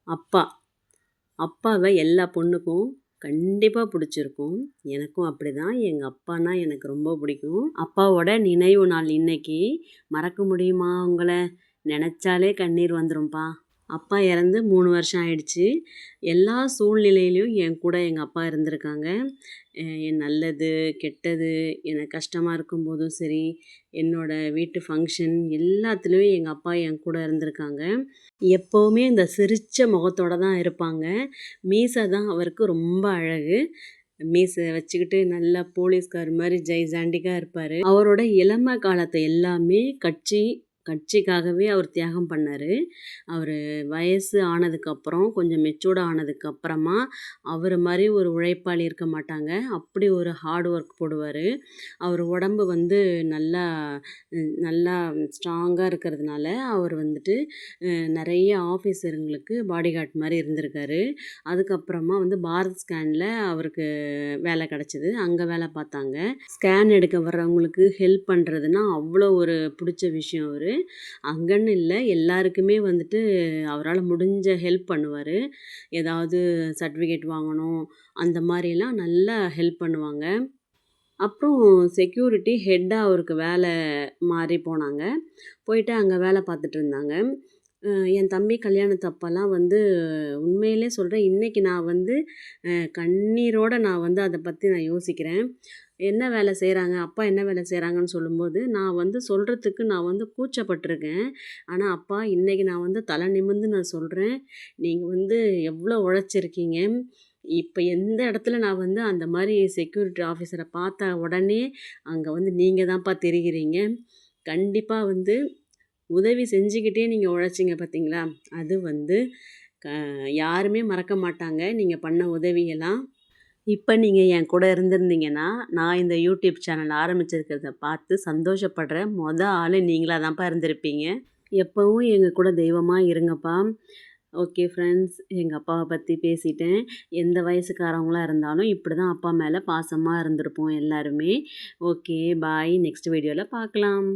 அப்பா. அப்பாவ எல்லா பொண்ணுக்கும் கண்டிப்பா பிடிச்சிருக்கும். எனக்கும் அப்படிதான். எங்க அப்பான்னா எனக்கு ரொம்ப பிடிக்கும். அப்பாவோட நினைவு நாள் இன்னைக்கு. மறக்க முடியுமா உங்கள? நெனச்சாலே கண்ணீர் வந்துரும்ப்பா. அப்பா இறந்து 3 வருஷம் ஆயிடுச்சு. எல்லா சூழ்நிலையிலயும் என் கூட எங்க அப்பா இருந்திருக்காங்க. என் நல்லது, கெட்டது, எனக்கு கஷ்டமா இருக்கும்போதும் சரி, என்னோட வீட்டு ஃபங்க்ஷன் எல்லாத்துலேயும் எங்கள் அப்பா என் கூட இருந்திருக்காங்க. எப்போவுமே இந்த சிரிச்ச முகத்தோட தான் இருப்பாங்க. மீசை தான் அவருக்கு ரொம்ப அழகு. மீசை வச்சுக்கிட்டு நல்லா போலீஸ்கார் மாதிரி ஜெய்ஜாண்டிக்கா இருப்பார். அவரோட இளமை காலத்தை எல்லாமே கட்சிக்காகவே அவர் தியாகம் பண்ணார். அவர் வயசு ஆனதுக்கப்புறம் கொஞ்சம் மெச்சூர்ட் ஆனதுக்கப்புறமா அவர் மாதிரி ஒரு உழைப்பாளி இருக்க மாட்டாங்க. அப்படி ஒரு ஹார்ட் ஒர்க் போடுவார். அவர் உடம்பு வந்து நல்லா நல்லா ஸ்ட்ராங்காக இருக்கிறதுனால அவர் வந்துட்டு நிறைய ஆஃபீஸருங்களுக்கு பாடிகார்ட் மாதிரி இருந்திருக்காரு. அதுக்கப்புறமா வந்து பாரத் ஸ்கேனில் அவருக்கு வேலை கிடச்சிது. அங்கே வேலை பார்த்தாங்க. ஸ்கேன் எடுக்க வர்றவங்களுக்கு ஹெல்ப் பண்ணுறதுன்னா அவ்வளோ ஒரு பிடிச்ச விஷயம் அவர். அங்கன்னு இல்லை, எல்லாருக்குமே வந்துட்டு அவரால் முடிஞ்ச ஹெல்ப் பண்ணுவார். ஏதாவது சர்டிஃபிகேட் வாங்கணும் அந்த மாதிரிலாம் நல்லா ஹெல்ப் பண்ணுவாங்க. அப்புறம் செக்யூரிட்டி ஹெட்டாக அவருக்கு வேலை மாறி போனாங்க. போயிட்டு அங்கே வேலை பார்த்துட்டு இருந்தாங்க. என் தம்பி கல்யாணத்தப்பலாம் வந்து உண்மையிலே சொல்கிறேன், இன்றைக்கி நான் வந்து கண்ணீரோடு நான் வந்து அதை பற்றி நான் யோசிக்கிறேன். என்ன வேலை செய்கிறாங்க, அப்பா என்ன வேலை செய்கிறாங்கன்னு சொல்லும்போது நான் வந்து சொல்கிறதுக்கு நான் வந்து கூச்சப்பட்டிருக்கேன். ஆனால் அப்பா இன்றைக்கி நான் வந்து தலை நிமிர்ந்து நான் சொல்கிறேன், நீங்கள் வந்து எவ்வளோ உழைச்சிருக்கீங்க. இப்போ எந்த இடத்துல நான் வந்து அந்த மாதிரி செக்யூரிட்டி ஆஃபீஸரை பார்த்த உடனே அங்கே வந்து நீங்கள் தான்ப்பா தெரிகிறீங்க. கண்டிப்பாக வந்து உதவி செஞ்சுக்கிட்டே நீங்கள் உழைச்சிங்க பார்த்தீங்களா, அது வந்து யாருமே மறக்க மாட்டாங்க நீங்கள் பண்ண உதவியெல்லாம். இப்போ நீங்கள் என் கூட இருந்திருந்தீங்கன்னா நான் இந்த யூடியூப் சேனல் ஆரம்பிச்சிருக்கிறத பார்த்து சந்தோஷப்படுற ஆள் நீங்களாக தான்ப்பா இருந்திருப்பீங்க. எப்போவும் எங்கள் கூட தெய்வமாக இருங்கப்பா. ஓகே ஃப்ரெண்ட்ஸ், எங்கள் அப்பாவை பற்றி பேசிட்டேன். எந்த வயசுக்காரவங்களாக இருந்தாலும் இப்படி தான் அப்பா மேலே பாசமாக இருந்திருப்போம் எல்லாருமே. ஓகே பாய், நெக்ஸ்ட் வீடியோவில் பார்க்கலாம்.